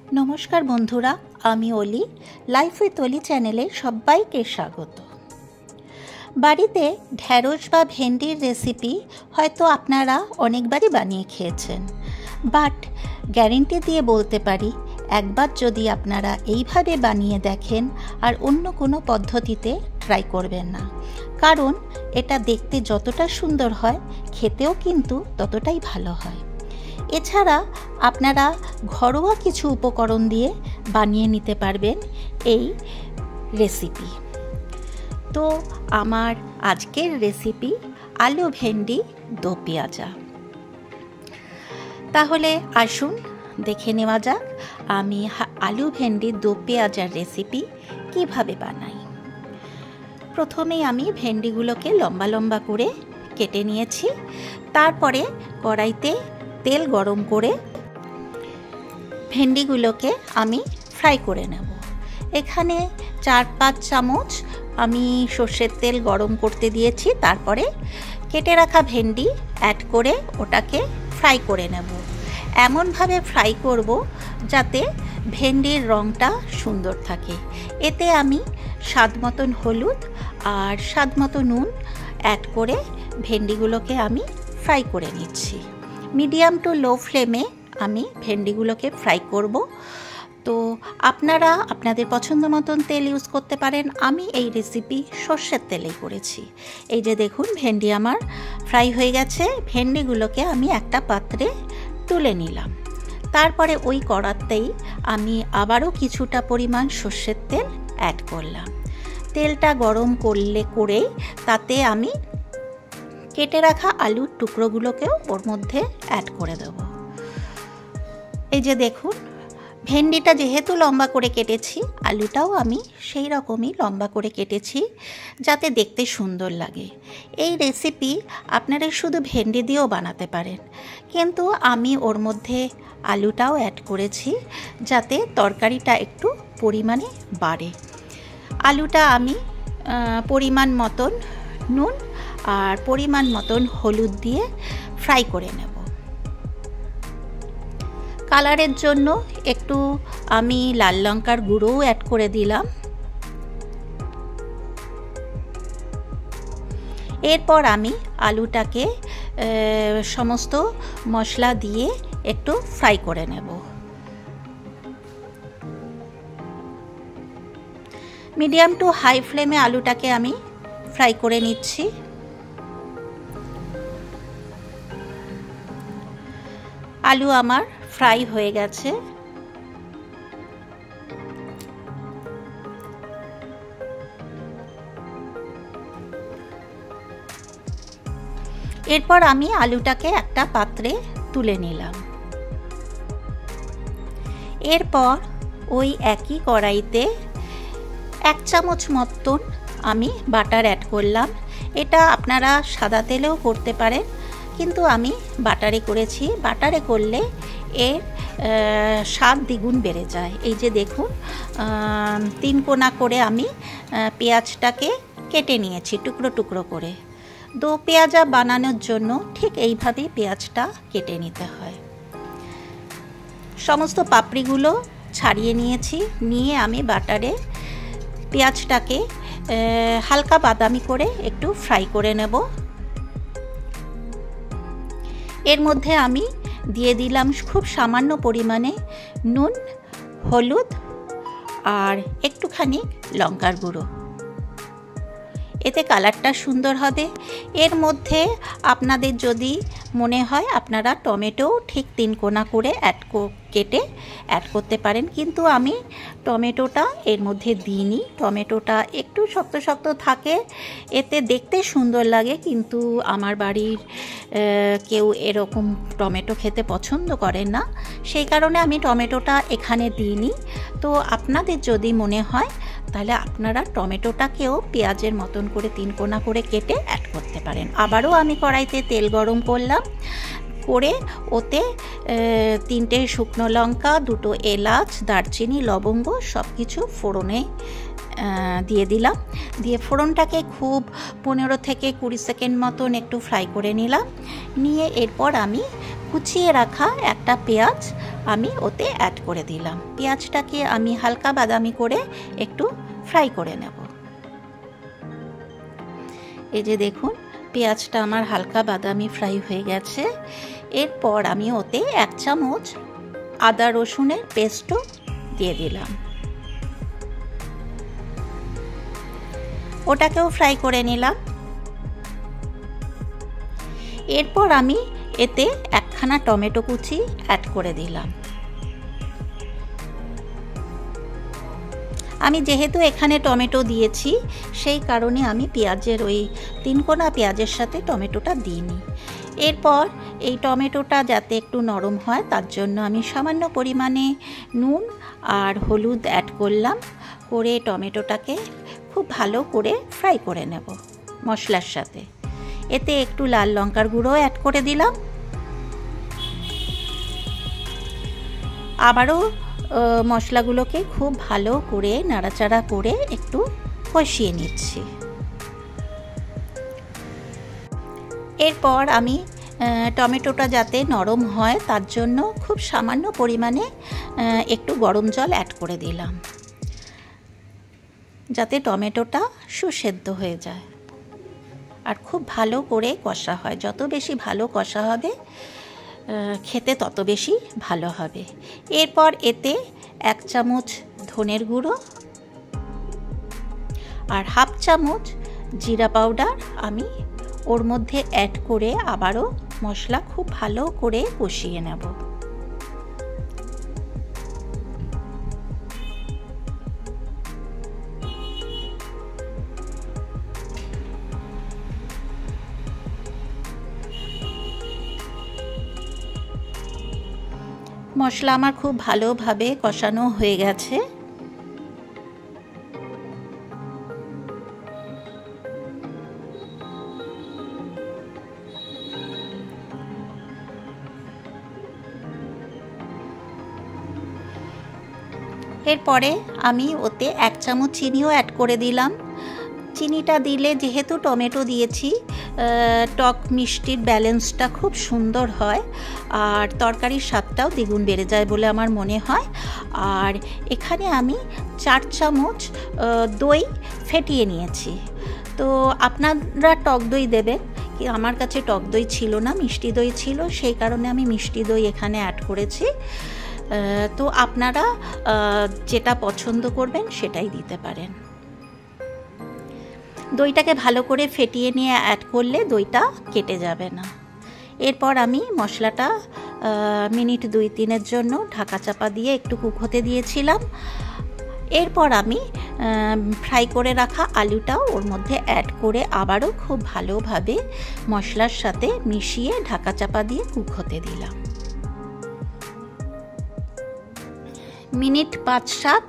नमस्कार बंधुरा आमी ओली लाइफ उइथ ओली चैनेले सबाइके स्वागत। बाड़ीते ढेड़स बा भेंडिर रेसिपि हयतो आपनारा अनेकबारई बानिये खेयेछेन, बाट ग्यारेंटी दिए बोलते पारी एकबार यदि आपनारा एइभावे बानिये देखें और अन्य कोनो पद्धतिते ट्राई करबेन ना, कारण एटा देखते जतटा सुंदर हय खेतेও किन्तु ततटाई भालो हय। एछाड़ा आपनारा घरोया किछु उपकरण दिए बानिये निते पारबेन एई रेसिपि। तो आमार आजकेर रेसिपि आलू भेंडी दो पेঁয়াজা। ताहले आसुन देखे नेওয়া যাক आमी आलू भेंडी दो পেঁয়াজার रेसिपि किभाबे बानाई। प्रथमेই आमी भेंडिगुलोके लम्बा लम्बा करे केटे निয়েছি, तारपरे कड़ाईते तेल गरम करे भेंडिगुलोके आमी फ्राई करे नेब। एखाने 4-5 चामच आमी सर्षेर तेल गरम करते दिएछि, तारपरे केटे राखा भेंडी ऐड करे ओटाके फ्राई करे नेब। एमन भावे फ्राई करब जाते भेंडिर रंगटा सुंदर थाके। एते आमी स्वाद मतन हलुद और स्वाद मतो नुन ऐड करे भेंडिगुलोके आमी फ्राई करे निচ্ছি। मीडियम टू लो फ्लेमे आमी भेंडिगुलोके फ्राई करब। तो आपनारा आपनादेर पछंद मतन तेल यूज करते पारेन। आमी एई रेसिपि सर्षेर तेलेई करेछि। एई जे देखुन भेंडी आमार फ्राई हये गेछे। भेंडिगुलोके आमी एकटा पात्रे तुले निलाम। तारपरे ओई कड़ातेई आमी आबारो किछुटा परिमाण सर्षेर तेल ऐड करलाम। तेलटा गरम करे ताते आमी केटे राखा आलुर टुकरोगुलोकेও ओर मध्य ऐड करे देब। এই যে দেখুন ভেন্ডিটা যেহেতু লম্বা করে কেটেছি, আলুটাও আমি সেই রকমই লম্বা করে কেটেছি যাতে দেখতে সুন্দর লাগে। এই রেসিপি আপনারা শুধু ভেন্ডি দিয়েও বানাতে পারেন, কিন্তু আমি ওর মধ্যে আলুটাও অ্যাড করেছি যাতে তরকারিটা একটু পরিমাণে বাড়ে। আলুটা আমি পরিমাণ মতন নুন और परिमाण मतन हलुद दिए फ्राई करे नेब। कालारेर जोन्नो एकटू आमी लाल लंकार गुड़ो ऐड करे दिलाम। एरपर आमी आलूटाके समस्त मशला दिए एकटू फ्राई करे नेब। मीडियम टू हाई फ्लेमे आलूटाके आमी फ्राई करे निচ্ছি। आलू आमार फ्राई হয়ে গেছে। এরপর আমি আলুটাকে একটা পাত্রে তুলে নিলাম। এরপর ওই একই কড়াইতে 1 চামচ মতন আমি বাটার অ্যাড করলাম। এটা আপনারা সাদা তেলেও করতে পারেন, কিন্তু আমি বাটারে করেছি। বাটারে করলে এর স্বাদ দ্বিগুণ বেড়ে যায়। এই যে দেখুন 3 কোনা করে আমি পেঁয়াজটাকে কেটে নিয়েছি টুকরো টুকরো করে। দো পেঁয়াজা বানানোর জন্য ঠিক এইভাবেই পেঁয়াজটা কেটে নিতে হয়। সমস্ত পাপড়িগুলো ছাড়িয়ে নিয়েছি। নিয়ে আমি বাটারে পেঁয়াজটাকে হালকা বাদামি করে একটু ফ্রাই করে নেব। এর মধ্যে আমি দিয়ে দিলাম খুব সামান্য পরিমাণে নুন, হলুদ আর একটুখানি লঙ্কার গুঁড়ো। এতে কালারটা সুন্দর হবে। এর মধ্যে আপনাদের যদি মনে হয় আপনারা টমেটো ঠিক 3 কোনা করে কেটে অ্যাড করতে পারেন, কিন্তু আমি টমেটোটা এর মধ্যে দিইনি। টমেটোটা একটু শক্ত শক্ত থাকে, এতে দেখতে সুন্দর লাগে, কিন্তু আমার বাড়ির কেউ এরকম টমেটো খেতে পছন্দ করেন না, সেই কারণে আমি টমেটোটা এখানে দিইনি। তো আপনাদের যদি মনে হয় তাহলে আপনারা টমেটোটাকেও পেঁয়াজের মতন করে 3 কোনা করে কেটে অ্যাড করতে পারেন। আবারও আমি কড়াইতে তেল গরম করলাম, করে ওতে 3টে শুকনো লঙ্কা, 2টো এলাচ, দারচিনি, লবঙ্গ সব কিছু ফোড়নে দিয়ে দিলাম। দিয়ে ফোড়নটাকে খুব 15 থেকে 20 সেকেন্ড মতন একটু ফ্রাই করে নিলাম। নিয়ে এরপর আমি কুচিয়ে রাখা একটা পেঁয়াজ আমি ওতে অ্যাড করে দিলাম। পেঁয়াজটাকে আমি হালকা বাদামি করে একটু ফ্রাই করে নেব। এই যে দেখুন পেঁয়াজটা আমার হালকা বাদামি ফ্রাই হয়ে গেছে। এরপর আমি ওতে 1 চামচ আদা রসুনের পেস্টও দিয়ে দিলাম, ওটাকেও ফ্রাই করে নিলাম। এরপর আমি এতে 1খানা টমেটো কুচি অ্যাড করে দিলাম। আমি যেহেতু এখানে টমেটো দিয়েছি সেই কারণে আমি পেঁয়াজের ওই 3 কোনা পেঁয়াজের সাথে টমেটোটা দিইনি। এরপর এই টমেটোটা যাতে একটু নরম হয় তার জন্য আমি সামান্য পরিমাণে নুন আর হলুদ অ্যাড করলাম, করে টমেটোটাকে খুব ভালো করে ফ্রাই করে নেব মশলার সাথে। এতে একটু লাল লঙ্কার গুঁড়ো অ্যাড করে দিলাম। আবারও মশলাগুলোকে খুব ভালো করে নাড়াচাড়া করে একটু কষিয়ে নিচ্ছি। এরপর আমি টমেটোটা যাতে নরম হয় তার জন্য খুব সামান্য পরিমাণে একটু গরম জল অ্যাড করে দিলাম, যাতে টমেটোটা সুসেদ্ধ হয়ে যায় আর খুব ভালো করে কষা হয়। যত বেশি ভালো কষা হবে খেতে তত বেশি ভালো হবে। এরপর এতে 1 চামচ ধনের গুঁড়ো আর 1/2 চামচ জিরা পাউডার আমি ওর মধ্যে অ্যাড করে আবারও মশলা খুব ভালো করে কষিয়ে নেব। মশলা আমার খুব ভালোভাবে কষানো হয়ে গেছে। এরপরে আমি ওতে 1 চামচ চিনিও অ্যাড করে দিলাম। চিনিটা দিলে যেহেতু টমেটো দিয়েছি টক মিষ্টির ব্যালেন্সটা খুব সুন্দর হয় আর তরকারির স্বাদটাও দ্বিগুণ বেড়ে যায় বলে আমার মনে হয়। আর এখানে আমি 4 চামচ দই ফেটিয়ে নিয়েছি। তো আপনারা টক দই দেবেন, আমার কাছে টক দই ছিল না, মিষ্টি দই ছিল, সেই কারণে আমি মিষ্টি দই এখানে অ্যাড করেছি। তো আপনারা যেটা পছন্দ করবেন সেটাই দিতে পারেন। দইটাকে ভালো করে ফেটিয়ে নিয়ে অ্যাড করলে দইটা কেটে যাবে না। এরপর আমি মশলাটা মিনিট 2-3-এর জন্য ঢাকা চাপা দিয়ে একটু কুক হতে দিয়েছিলাম। এরপর আমি ফ্রাই করে রাখা আলুটাও ওর মধ্যে অ্যাড করে আবারও খুব ভালোভাবে মশলার সাথে মিশিয়ে ঢাকা চাপা দিয়ে কুক হতে দিলাম। মিনিট 5-7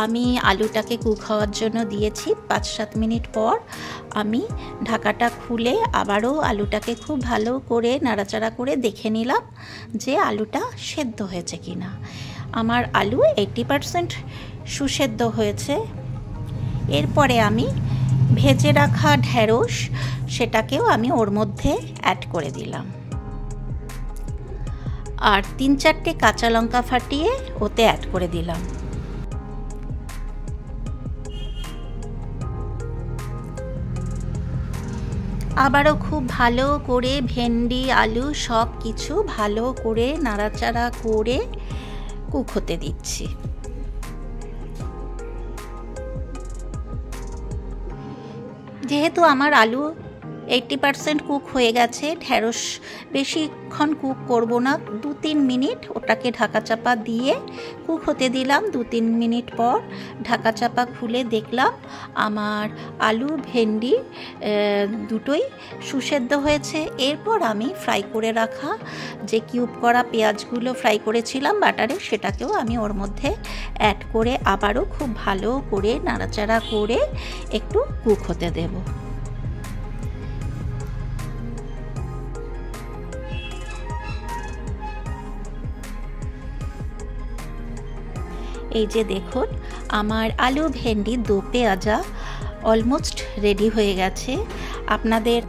আমি আলুটাকে কুক হওয়ার জন্য দিয়েছি। 5-7 মিনিট পর আমি ঢাকাটা খুলে আবারও আলুটাকে খুব ভালো করে নাড়াচাড়া করে দেখে নিলাম যে আলুটা সেদ্ধ হয়েছে কিনা। আমার আলু 80% সুসেদ্ধ হয়েছে। এরপরে আমি ভেজে রাখা ঢেঁড়স সেটাকেও আমি ওর মধ্যে অ্যাড করে দিলাম আর 3-4টে কাঁচা লঙ্কা ফাটিয়ে ওতে অ্যাড করে দিলাম। আবারও খুব ভালো করে ভেন্ডি আলু সব কিছু ভালো করে নাড়াচাড়া করে কুক হতে দিচ্ছি। যেহেতু আমার আলু 80% কুক হয়ে গেছে, ঢেঁড়স বেশিক্ষণ কুক করব না, 2-3 মিনিট ওটাকে ঢাকা চাপা দিয়ে কুক হতে দিলাম। 2-3 মিনিট পর ঢাকা চাপা খুলে দেখলাম আমার আলু ভেন্ডি দুটোই সুসেদ্ধ হয়েছে। এরপর আমি ফ্রাই করে রাখা যে কিউব করা পেঁয়াজগুলো ফ্রাই করেছিলাম বাটারে সেটাকেও আমি ওর মধ্যে অ্যাড করে আবারও খুব ভালো করে নাড়াচাড়া করে একটু কুক হতে দেব। এই যে দেখুন আমার আলু ভেন্ডি দো পেঁয়াজা অলমোস্ট রেডি হয়ে গেছে। আপনাদের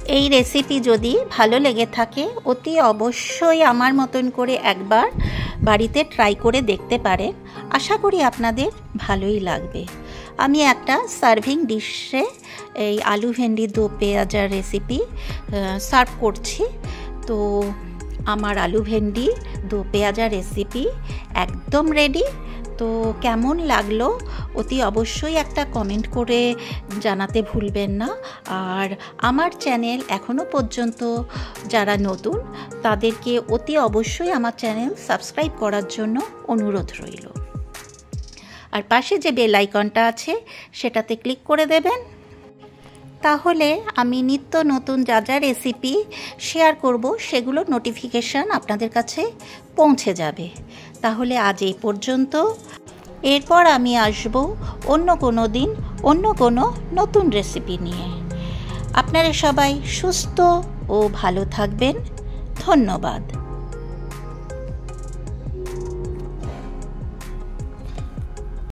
এই রেসিপি যদি ভালো লেগে থাকে অতি অবশ্যই আমার মতন করে একবার বাড়িতে ট্রাই করে দেখতে পারেন। আশা করি আপনাদের ভালোই লাগবে। আমি একটা সার্ভিং ডিশে এই আলু ভেন্ডি দো পেঁয়াজার রেসিপি সার্ভ করছি। তো আমার আলু ভেন্ডি দো পেঁয়াজা রেসিপি একদম রেডি। তো কেমন লাগলো অতি অবশ্যই একটা কমেন্ট করে জানাতে ভুলবেন না। আর আমার চ্যানেল এখনও পর্যন্ত যারা নতুন তাদেরকে অতি অবশ্যই আমার চ্যানেল সাবস্ক্রাইব করার জন্য অনুরোধ রইল। আর পাশে যে বেল আইকনটা আছে সেটাতে ক্লিক করে দেবেন, তাহলে আমি নিত্য নতুন যা যা রেসিপি শেয়ার করব সেগুলোর নোটিফিকেশান আপনাদের কাছে পৌঁছে যাবে। তাহলে আজ এই পর্যন্ত। এরপর আমি আসব অন্য কোনো দিন অন্য কোনো নতুন রেসিপি নিয়ে। আপনারা সবাই সুস্থ ও ভালো থাকবেন। ধন্যবাদ।